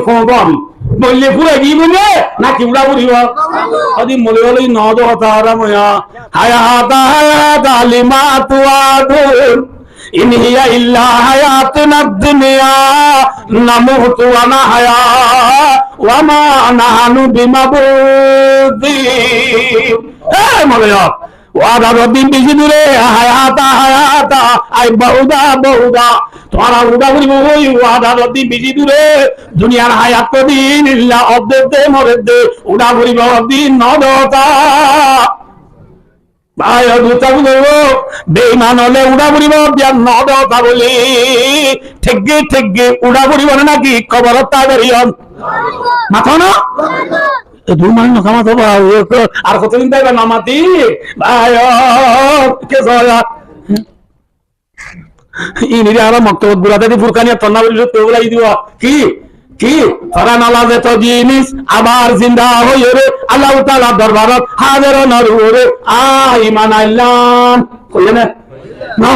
কম বললে পুরে কি বলে নাকি উড়া উড়িব যদি মনে হলো নদ হতা ময়া হায়াতা হায়াতা লিমা তুয়াদুন ইন হিয়া ইল্লা হায়াতুনা দুনিয়া নামুতু ওয়া নাহয়া ওয়া মা নাহনু বিমাবুদিন মলয়া ওয়াদা রদ্দিন বেশি দূরে হায়াতা হায়াতা আই বহুদা বহুদা তোরা উড়া উড়িব ওই ওয়াদা রদ্দিন বেশি দূরে দুনিয়ার হায়াত দিন ইল্লা অদ্দে মরে দে উড়া উড়িব দিন নদতা ভাই দুটা বলবো বেঈমান হলে উড়া উড়িব দিয়া নদতা বলি ঠেগে উড়া উড়িব নাকি খবর তাড়িয়ন মাথা না দুই মান নখামা তো আর কতদিন তাইবা নামাতি ভাই কে সয়া ইনিরে আর মক্তবত বুড়াতে ফুরকানিয়া তন্না বলিল তো বলাই দিব কি কি ফরান আলাদে তো জিনিস আবার জিন্দা হয়ে রে আল্লাহ তাআলা দরবারত হাজির নরুরে ইমান আল্লাহ কইলে না না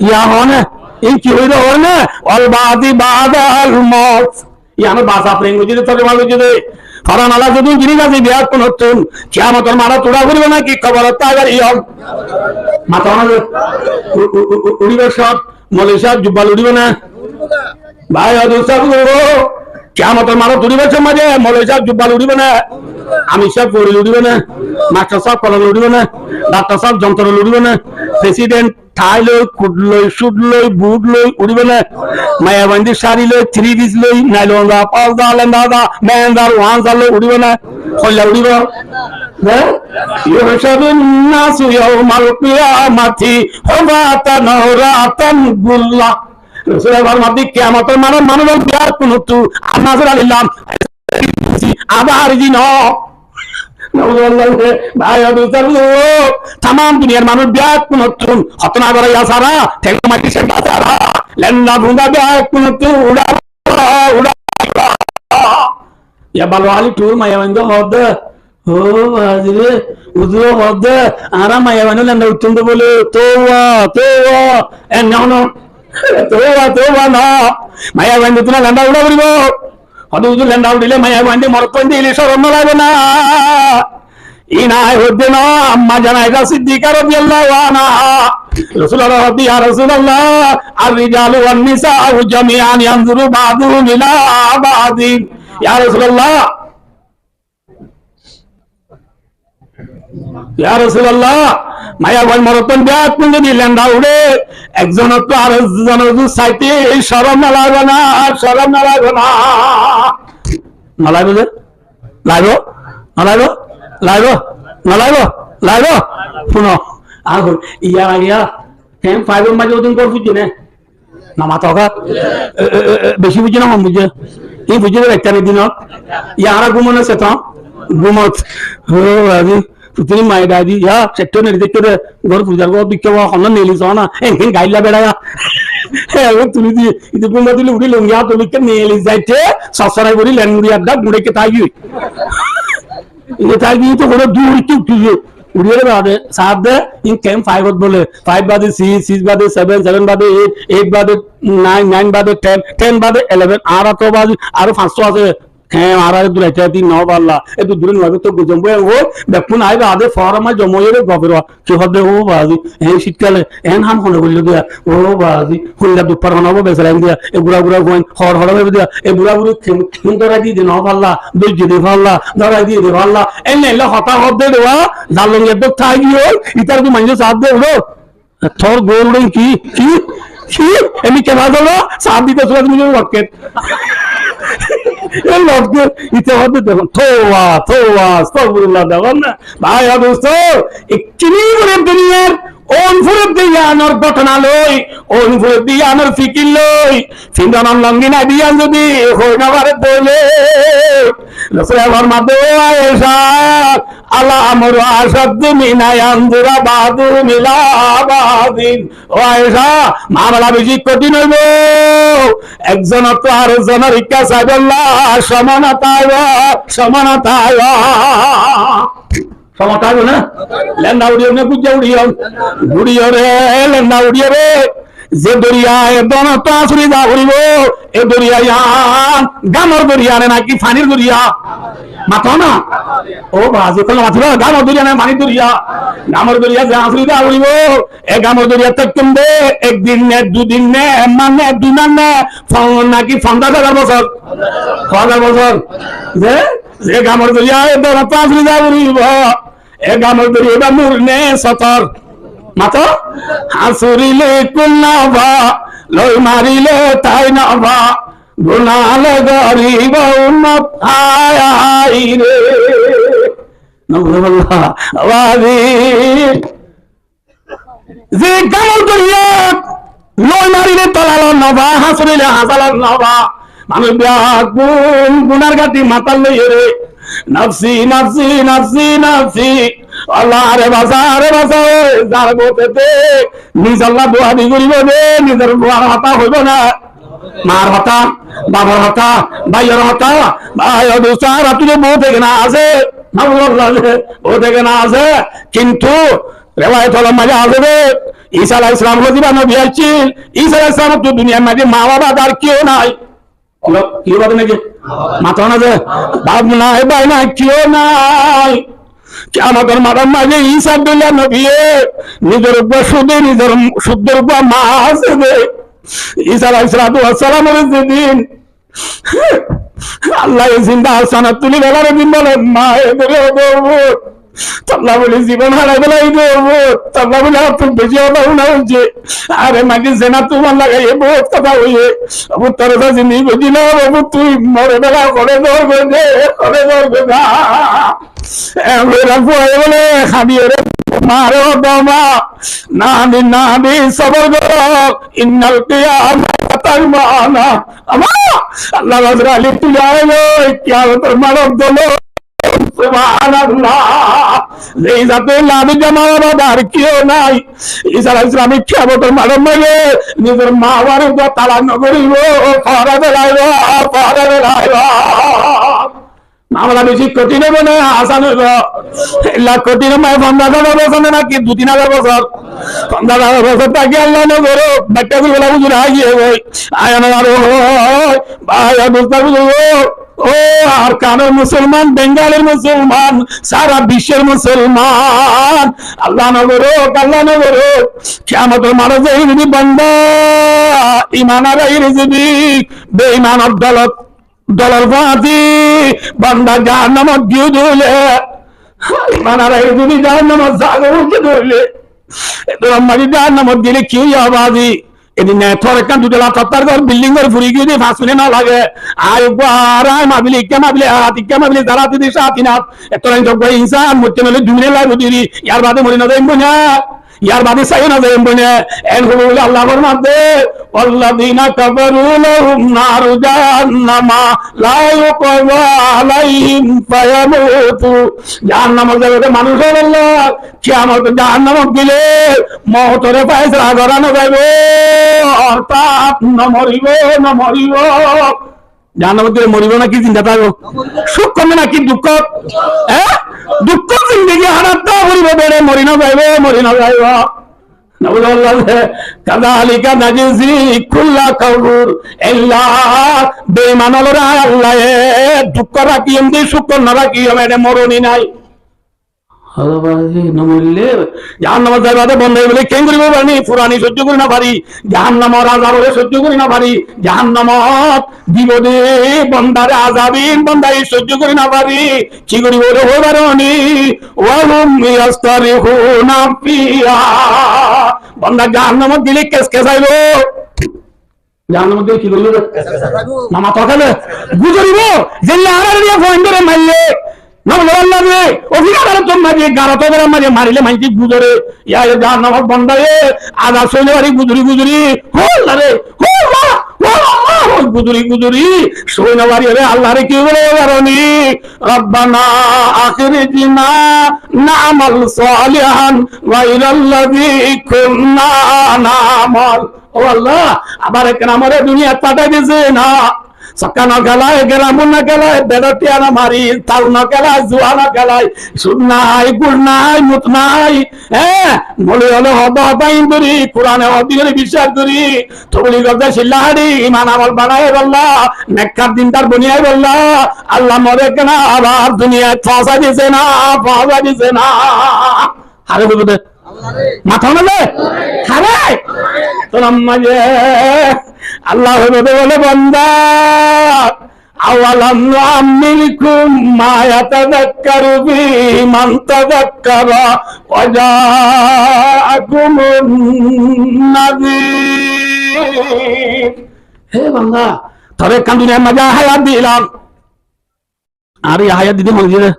ইয়া হনে এই কি হইলো হনে অল বাদি বাদাল মত ইয়ানো বাসা প্রেম যদি তোকে ভালো যদি ফরান আলা যদি জিনিস আছে বিয়া কোন হচ্ছেন কিয়ামতের মারা তোড়া করিব নাকি খবর তাগার ইয়ম মাথা উড়িবে সব মলে সব জুব্বাল উড়িবে না ভাই অদুসা কিয়ামতের মারা তুড়িবে সমাজে মলে সব জুব্বাল উড়িবে না আমি সব পড়ি উড়িবে না মাস্টার সব কলম উড়িবে না ডাক্তার সব যন্ত্র উড়িবে না প্রেসিডেন্ট ঠাই লই কুট লই সুট লই বুট লই উড়িবে না মায়াবন্দি শাড়ি লই 3 পিস লই nylon the Pal the লেন্দা the main the one দা লই উড়িবে না কইলা উড়িব হ্যাঁ ইউশাদুন নাসু ইয়াউমাল কিয়ামাতি হুবাতান রাতান গুল্লা রাসূলুল্লাহ মাদি কিয়ামতের মানব বিয়ার কুনতু আমাজুল আলিল্লাহ আবার জিন তাম দুনিয়ার মানুষ ব্যাগ কোন হতনা করে সারা ঠেকমাটি সেটা সারা লেন্দা ভুঙ্গা ব্যাগ কোন উড়া উড়া ভালো আলি টুর মায়াবান্ধ হদ ও বাজরে উদুর হদ আরা মায়াবান্ধ লেন্দা উত্তম বলে তো না মায়াবান্ধ তোমার লেন্দা উড়া করিব হদুজুর লেন্দা উড়িলে মায়াবান্ধে মরপন দিলে শরম লাগবে না ইনায় হদ্দে না আম্মা জানাইদা সিদ্দিকা রাদিয়াল্লাহু আনহা রাসূলুল্লাহ ইয়া রাসূলুল্লাহ আর-রিজালু ওয়ান-নিসাউ জামিআন ইয়ানজুরু বা'দুহুম ইলা বা'দিন ইয়া রাসূলুল্লাহ ইয়া রাসূলুল্লাহ মায়া ভাই মরতন ব্যাগ পুঞ্জ দিলেন না উড়ে একজন তো আর একজন সাইতে শরম না লাগবে না শরম না লাগবে না না লাগবে লাগো না লাগো লাগো না লাগো লাগো শুনো আগুন ইয়া হ্যাঁ 5 এর মাঝে ওদিন কর বুঝি না মাথা বেশি বুঝি না কম বুঝে এই বুঝে একটা দিন ইয়া আর ঘুমনে সে তো ঘুমত ও আজি তুমি মাই দাদি ইয়া সেক্টর নে দেখতে ঘর পূজার গো বিকেও হন নেলি সোনা এখানে গাইলা বেড়ায়া হ্যাঁ তুমি দি ইতে ঘুমা দিলে উড়ি লঙ্গিয়া তুমি কে নেলি যাইতে সসরাই বলি লেনগুড়ি আড্ডা গুড়ে কে তাই ये ताई भी तो बड़ा दूर क्यों कीजिए उड़िए बादे साथ दे इन कैंप 5 बोले 5 बादे 6 बादे 7 बादे 8 बादे 9 बादे 10 बादे 11 आरा तो बादे आरो 500 আছে হ্যাঁ আর আর দূরে চাইতি ন বাল্লা এত দূরে নয় তো জম্বু ও দেখুন আইবা আদে ফরমা জময়ের গবর কি হবে ও বাজি এই শীতকালে এন হাম হলে বলল দিয়া ও বাজি হুল্লা দুপার হনাবো বেসরাইন দিয়া এ বুড়া বুড়া গোন হর হর হবে দিয়া এ বুড়া বুড়ি সুন্দরা দি দে ন বাল্লা দুই দি বাল্লা ধরাই দি দে বাল্লা এন এলা হতা হদ দে দেওয়া জালং এত থাই গিও ইতার কি মাইনে সাথ দে উড়ো থর গোল কি কি কি এমি কে বাদলো সাথ দিতে সুরা তুমি রকেট এই লোকে ইতে হবে দেখুন তোয়া আস্তাগফিরুল্লাহ দেখুন না ভাই দোস্ত একচিনি করে দুনিয়ার অনুভব দিয়ানোর ঘটনা লই অনুভব দিয়ানোর ফিকির লই সিন্দানাম লঙ্গিনা দিয়ান যদি হই না পারে বলে রাসূলের মাদে আয়েশা আলা আমরু আশাদ মিনায় আনজুরা বাদু মিলা বাদিন ও আয়েশা মামলা বেশি কঠিন হইব একজন তো আর জনের ইচ্ছা চাইবল্লাহ সমানতা সমতায় না লেন্দা উড়িয়ে না বুঝে উড়িয়ে রে লেন্দা উড়িয়ে রে যে দরিয়ায় দনত আসরি যা করিব এ দরিয়া গামর দরিয়া নাকি ফানির দরিয়া মাথা না ও বাজে কোন মাথা গামর দরিয়া না পানির দরিয়া গামর দরিয়া যে আসরি যা করিব এ গামর দরিয়া তকম দে একদিন নে দুদিন নে মানে দুনান নে নাকি 50,000 বছর 5000 বছর যে যে গামর দরিয়া দনত আসরি যা করিব এ গামর দরিয়া মুরনে সতর মাতো হাসুরিলে কুল্লাভা লই মারিলে তাই নাভা গুনালে গরিব উম্মত আই রে নবুল্লাহ আওয়াজি যে গামল করিয়া লই মারিলে তলালো নভা হাসুরিলে হাসালো নভা মানুষ গুনার গাতি মাতাল লইয়ে রে নফসি নফসি নফসি নফসি আল্লাহ রে বাসা যার গোতেতে নিজ আল্লাহ দোয়াদি করিব রে নিজের দোয়ার হতা হইব না মার হতা বাবার হতা ভাইয়ের হতা ভাই দোষার তুলে বউ থেকে না আছে বউ থেকে না আছে কিন্তু রেওয়ায়ত হল মাঝে আসবে ঈসা আলাইহিস সালাম হলো নবী আছেন ঈসা আলাইহিস সালাম তো দুনিয়ার মাঝে মা বাবা আর কেউ নাই কি বলে নাকি মাথা না যে বাপ নাই ভাই নাই কেউ নাই আমাদের মাদার মাঝে ঈসা আব্দুল্লাহ নবী নিজের উপর শুধু নিজের শুদ্ধের উপর মা আসবে ঈসা আলাইহিস সালাম যেদিন আল্লাহ জিন্দা হাসানাত তুলি বেলার দিন বলেন মা এদের তাল্লা বলে জীবন হারাই বেলাই দেবো তাল্লা বলে তুই বেশি হলো না হচ্ছে আরে মাকে জেনা তোমার লাগাই বহুত কথা হইয়ে আবু তোর জিনিস বুঝিল বাবু তুই মরে বেলা করে ধরবে যে করে ধরবে না বলে খাবি রে মারো দমা নানি নানি সবর ইন্নাল কিয়ামাতাল মানা আমা আল্লাহ রাসূল আলী তুই আইলো কিয়ামতের মানব দলো সুবহানাল্লাহ এই জাতে লাভে জামাওয়া আর কেউ নাই ঈসা আলাইহিস সালাম কিয়ামতের মানব মানে নিজের মা বাবার উপর তালাক নগরিব ফরা বেলাইব মামলা বেশি কঠিন হবে না আসান হইব লাখ কোটি মায় 15,000 বছর নাকি 2-3,000 বছর 15,000 বছর তাকে আল্লাহ নগরো বাচ্চা গুলো বুঝুর আগিয়ে গই আয়ন আর ভাই বুঝতে বুঝো ও আর কানের মুসলমান বেঙ্গলের মুসলমান সারা বিশ্বের মুসলমান আল্লাহ নগরো কিয়ামতের মারা যাই যদি বান্দা ঈমান আর যদি বেঈমান দলত দলের ফাঁসি বান্দা জাহান্নামত গিয়ে ধরলে মানারা যদি জাহান্নামত সাগরকে ধরলে মাঝে জাহান্নামত গেলে কি আবাদি এদিন থর একটা দুটো লাতার ঘর বিল্ডিং ঘর ফুরি গিয়ে 5 মিনিট না লাগে আয় আরাই মাবিলি ইক্কা মাবিলি যারা দিদি সাথিনাথ এত লাইন জগ ইনসান মুতে নলে 2 মিনিট লাগে দিদি ইয়ার বাদে মরি না যাইব না ইয়ার বাদে চাইও না যাইব না এন হলো আল্লাহর মাঝে আল্লাযীনা কাফারু লাহুম নারু জাহান্নামা লা ইউকওয়া আলাইহিম ফায়ামুতু জাহান্নামের জায়গাতে মানুষ আল্লাহ কিয়ামত জাহান্নামে গেলে মওতরে ফায়সালা করানো যাবে অর্থাৎ না মরিব জাহান্নামে গেলে মরিব না কি চিন্তা থাকো সুখ কমে না কি দুঃখ দুঃখ জিন্দগি হারাত মরিব বেড়ে মরি না যাইব কাযালিকা নাজিজি কুল্লা কাফুর ইল্লা বেঈমানরা আল্লাহ দুঃখ রাখি এমনি সুখ না রাখি এটা মরণই নাই জাহান্নামের জায়গাতে বন্ধ হয়ে গেলে কেন করিব পারি পুরানি সহ্য করি না পারি জাহান্নামের আযাব সহ্য করি না পারি জাহান্নামত বিপদে বন্দারে আযাবিন বন্দাই সহ্য করি না পারি কি করিব রে হবারনি ওয়াহুম ইয়াস্তারিহুনা ফিহা বন্দা জাহান্নামত গেলে কেসাইব জাহান্নামত গেলে কি করিব মামা তকালে গুজরিব জেলে আরারিয়া ফন্ডরে মারলে মারিলে মাইছি গুজরে জাহান্নামত বন্দারে আদা সইলে বাড়ি গুজরি গুজরি সইলে বাড়ি আল্লাহরে কি বলে কারণি রব্বানা আখিরিনা নামাল সালিহান গায়রাল্লাযী কুন্না নামাল ও আল্লাহ আবার কেন আমারে দুনিয়া পাঠাই দিয়েছে না ছক্কা ন খেলায়, গ্রামুন না খেলায়, বেড়টিয়া না মারি, তাল ন খেলায়, জুয়া না খেলায়, সুদ নাই, গুড় নাই, মুত নাই, হ্যাঁ মনে হলে হব হবাইন্দুরি, কোরআনে অদিনে বিশ্বাস করি, তবলি গজা শিল্লাহারি, ইমান আমল বাড়াই বললা, নেককার দিনদার বুনিয়াই বললা, আল্লাহ মরে কেনা আবার দুনিয়ায় ফাঁসা দিছে না, ফাঁসা দিছে না। আরে বলবে মাথা নালে হারে তোর মাঝে আল্লাহ বলে বান্দা আওয়ালাম আমিলকুম মা ইয়াতাযাক্কারু বিমান তাযাক্কারা ওয়া জাআকুমুন নাযীর। হে বান্দা তোরে কান দুনিয়ার মাঝে হায়াত দিলাম, আর এই হায়াত দিতে মনে দিলে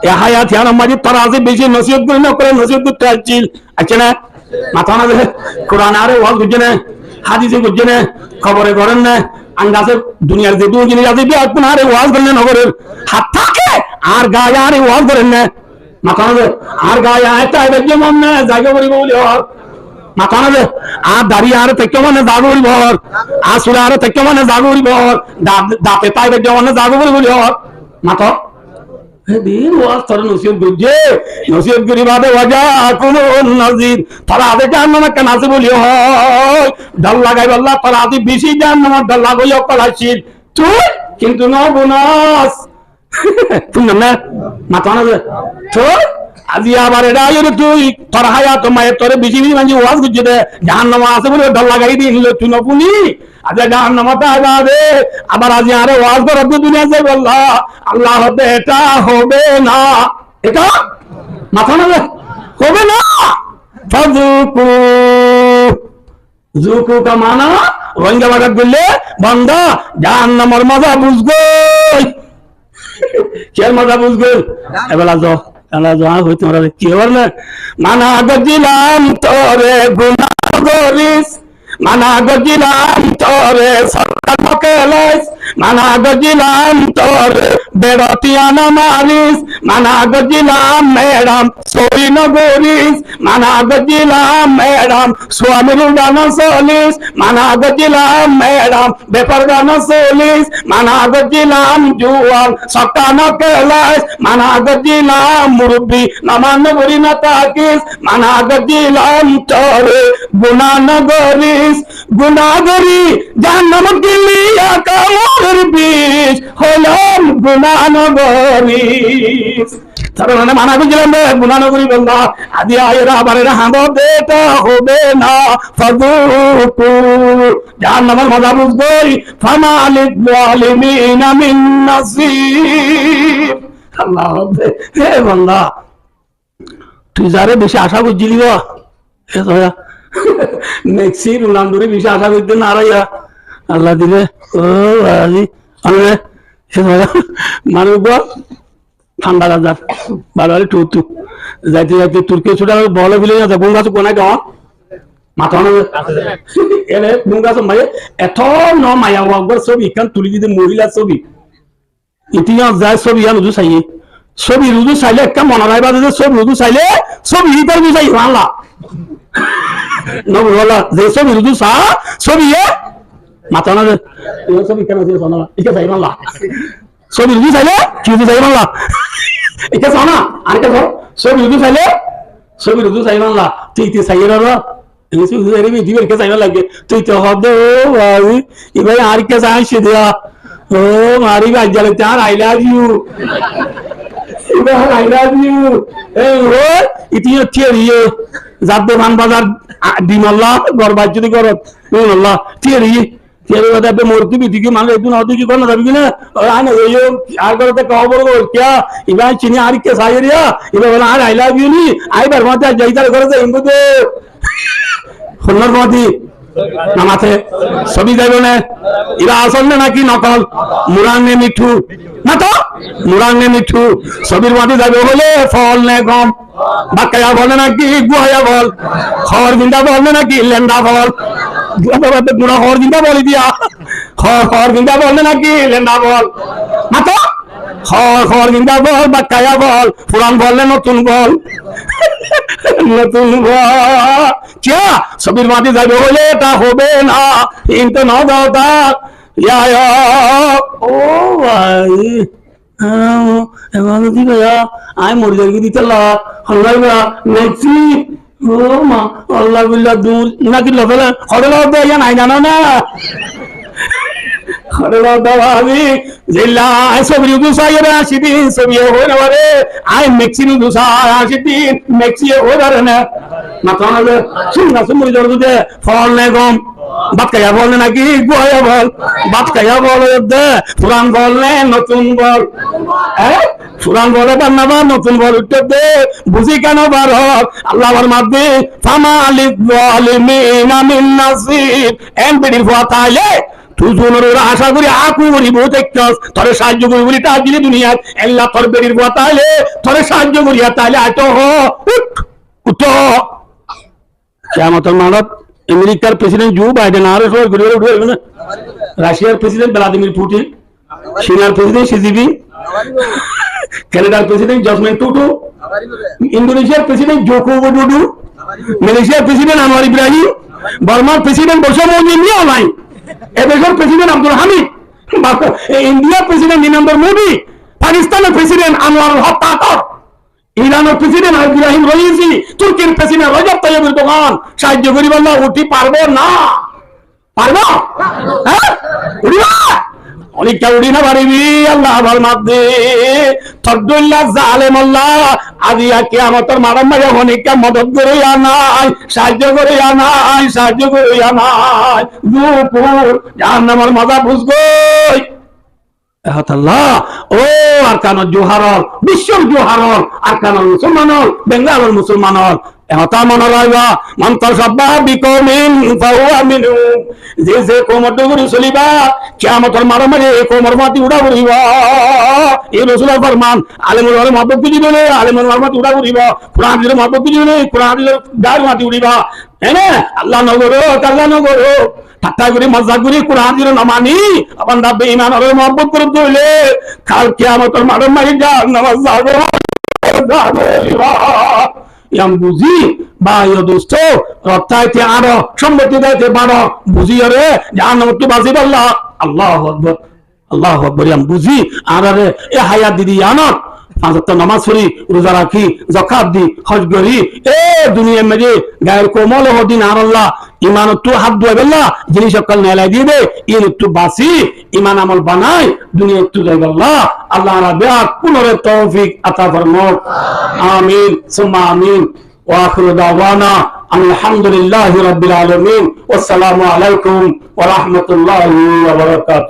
এই হায়াত ইয়ার মাঝে তোরা আছে বেশি নসিহত করে না করে নসিহত করতে আসছিল আছে না মাথা না দেখে কোরআন আরে ওয়াজ বুঝছে না, হাদিসে বুঝছে না, খবরে করেন না, আন্দাজে দুনিয়ার যে দুই জিনিস আছে বিয়াত না আরে ওয়াজ করলেন নগরের হাত থাকে আর গায়ে আরে ওয়াজ করেন না মাথা না আর গায়ে আয়টা দেখে মন না জায়গা করি বলি মাথা না আর দাঁড়িয়ে আরে থেকে মানে জাগো করি বর আর সুরে আরে থেকে মানে জাগো করি বর দাঁতে তাই দেখে মানে জাগো করি বলি মাথা দিন ওয়াজ তোর নসিহত বুঝছে নসিহত করি বাদে ওয়াজা কোনো নাজির তারা আদে জাহান্নামে কেন আছে বলি হয় ডাল লাগাই বললা তারা আদি বেশি জাহান্নামে ডাল লাগাই অকলাসিল তুই কিন্তু ন বোনাস তুই না মাথা না তুই আজি আবার এটা আইরে তুই তোর হায়াত মায়ের তোরে বেশি বেশি মানে ওয়াজ বুঝছে দে জাহান্নামে আছে বলে ডাল লাগাই দিন তুই ন পুনি আজকে জাহান্নামে যাবে আবার আজি আরে ওয়াজ করে দুনিয়া যাই বললা আল্লাহ হবে এটা হবে না, এটা মাথা না হবে না ফাযুকু যুকু কা মানা রঙ্গা বাগাত বললে বান্দা জাহান্নামের মজা বুঝগো কে মজা বুঝগো এবেলা যাও এবেলা যাও হইতে মারা কি হবার না মানা গজিলাম তোরে গুনাহ করিস মানা গজিলাম তোরে সরকার মকেলাইস মানা গজিলাম তোরে বেড়তিয়া না মারিস মানা গজিলাম ম্যাডাম সই নগরিস মানা গজিলাম ম্যাডাম স্বামীর গানা চলিস মানা গজিলাম ম্যাডাম বেপার গানা চলিস মানা গজিলাম জুয়ান সক্কা নকেলাইস মানা গজিলাম মুরব্বী নামান নগরী না তাকিস মানা গজিলাম তোরে গুনাহ নগরিস গুনাহগরি জাহান্নাম গিলিয়া কামর বিষ হলাম গুনাহগরিস তার মানে মানা গজিলাম গুনাহগরি বন্ধা আদি আয়রা আবার হাঁদ দেটা হবে না ফাযুকু জাহান্নামের মজা বুঝবই ফামালিক যালিমিনা মিন নাসির। আল্লাহ হে বন্ধা তুই যারে বেশি আশা করছিলি গো নেক্সি রুনান্দুরি বেশি আশা করতে না রাইয়া আল্লাহ দিলে ও আজি মানুষ ঠান্ডা রাজার ভালো ভালো টুতু যাইতে যাইতে তুর্কি ছোটা বলে বিলে না কোন গাছ কোনায় গাওয়া মাথা এলে কোন গাছ ভাই এত ন মায়া ওয়াগর ছবি কান তুলি দিতে মহিলা ছবি ইতিহাস যায় ছবি আর রুজু চাইয়ে ছবি রুজু চাইলে একটা মনে রাখবা যে ছবি রুজু চাইলে ছবি ইতার বুঝাই বাংলা নবলা যে ছবি রুজু চা ছবি মাথা না ছবি কেন আছে শোনা এটা চাই বাংলা ছবি রুজু চাইলে কি রুজু চাই বাংলা এটা শোনা আর কে ছবি রুজু চাইলে ছবি রুজু চাই বাংলা তুই তুই চাইয়ে রা এই ছবি রুজু এর ভিডিও কে চাইনা লাগে তুই তো হবে ও ভাই এবার আর কে চাইছে দিয়া ও মারি বাজালে চার আই লাভ ইউ এবার আই লাভ ইউ এই ও ইতিও থিওরি জাদে মান বাজার ডিমাল্লাহ গরবাজ যদি করত আল্লাহ থিওরি থিওরি বাদে মূর্তি বিদিকে মানে একটু নদী কি করনা যাবি না আর না এই আর করতে কও বলবো কি ইবাই চিনি আর কে সাইরিয়া এবার বলা আর আই লাভ ইউ নি আইবার মাথা যাইতার করে যে ইন্দু দে হন্নর মাটি না মাথে ছবি যাইব না এরা আসল না নাকি নকল মুরাঙ্গে মিঠু না তো মুরাঙ্গে মিঠু ছবির মাটি যাবে হলে ফল নে গম বাক্কায়া বলে নাকি গুহায়া বল খবর বিন্দা বলে নাকি লেন্ডা বল গুড়া খবর বিন্দা বলি দিয়া খবর বিন্দা বলে নাকি লেন্ডা বল না তো খবর বিন্দা বল বাক্কায়া বল পুরান বললে নতুন বল নতুন বল ছবির মাটি যাবে হলে তা হবে না কিন্তু ন দাও তা ইয়া ও ভাই এবার কি ভাইয়া আমি মরে যাই দিতে আল্লাহ নেক্সি ও মা আল্লাহ বিল্লাহ দূর নাকি লফেলা হরে লাভ ইয়া নাই জানো না হরে লাভ আমি জিল্লা সবরি গুসাইরা আসিদিন সবি হয়ে না রে আই মেক্সিনো গুসা আসিদিন মেক্সিও হয়ে না না তো না শুননা মরে যাও দে ফল নে গম বাত খাইয়া বল নাকি গোয়া বল বাত খাইয়া বল দে পুরান বল নে নতুন বল হ্যাঁ পুরান বলে বান্নাবা নতুন বল উঠতে দে বুঝি কেন বার আল্লাহর মাধ্যমে ফামা লিযালিমিনা মিন নাসির এন বেডির ফাতাইলে তুই জোনের আশা করি আকু করি বহুত একটাস তোরে সাহায্য করি বলি তা দিলে দুনিয়া আল্লাহ তোর বেডির ফাতাইলে তোরে সাহায্য করিয়া তাইলে আইতো উঠ কিয়ামতের মানত আমেরিকার প্রেসিডেন্ট জো বাইডেন আর সবাই ঘুরে ঘুরে উঠবে না রাশিয়ার প্রেসিডেন্ট ভ্লাদিমির পুতিন চীনের প্রেসিডেন্ট শি জিনপিং কানাডার প্রেসিডেন্ট জসমিন টুটু ইন্দোনেশিয়ার প্রেসিডেন্ট জোকো উইডোডো মালয়েশিয়ার প্রেসিডেন্ট আনোয়ার ইব্রাহিম বার্মার প্রেসিডেন্ট বশর মোদিও নাই এদেশের প্রেসিডেন্ট আব্দুল হামিদ ইন্ডিয়ার প্রেসিডেন্ট নিনান্দর মোদি পাকিস্তানের প্রেসিডেন্ট আনোয়ার হক তাকর ইরানের প্রেসিডেন্ট ইব্রাহিম রইসি তুর্কির প্রেসিডেন্ট রজব তাইয়িব এরদোগান সাহায্য করিব না উঠি পারবো না পারবো হ্যাঁ উড়িবা অনেকটা উড়ি না পারিবি আল্লাহ ভাল মাদ্দে তদ্দুল্লাহ জালেম আল্লাহ আজিয়া কিয়ামতের মারাম মাঝে অনেকটা মদত করে আনাই সাহায্য করে আনাই সাহায্য করে আনাই দুপুর জাহান্নামের মজা বুঝগই আল্লাহ ও আরকানুল জোহারল বিশ্বর জোহারল আরকানুল মুসলমানল বেঙ্গালুর মুসলমানল এহতা মনে রাখবা মন্তর সব্বা বিকমিন ফাহুয়া মিনহু যে যে কোমর ডুগুরি চলিবা কিয়ামতের মারমারে কোমর মাটি উড়া করিবা এই রাসূলের ফরমান আলেমুল ওলামা মহব্বত করিবে আলেমুল মাটি উড়া করিবা কুরআন দিলে মহব্বত করিবে কুরআন দিলে গায় মাটি উড়িবা এনে আল্লাহ নগরো ঠাট্টা করে মজা করে কোরআন দিলে না মানি বান্দা বেঈমান আর মহব্বত করতে হইলে কাল কিয়ামতের মারমারে জাহান্নামে যাবে ইয়াম বুঝি বা ইয় দোস্ত রত্তাইতে আরো সম্মতি দাইতে বাড়ো বুঝি আরে জাহান্নামকে বাঁচিব আল্লাহ আল্লাহু আকবার ইয়াম বুঝি আর আরে এ হায়াত দিদি আনত পাঁচ ওয়াক্ত নামাজ পড়ি রোজা রাখি যাকাত দি হজ করি এ দুনিয়া মেরে গায়ের কোমল হদিন আর আল্লাহ ইমান তো হাত ধুয়ে বেল্লা জিনিস সকাল নেলাই দিবে ইন একটু বাসি ইমান আমল বানাই দুনিয়া একটু যাইব আল্লাহ আল্লাহ রাব্বিয়া পুনরে তৌফিক আতা ফরমাও আমিন সুম্মা আমিন ওয়া আখিরু দাওয়ানা আলহামদুলিল্লাহি রাব্বিল আলামিন ওয়াসসালামু আলাইকুম ওয়া রাহমাতুল্লাহি ওয়া বারাকাতুহু।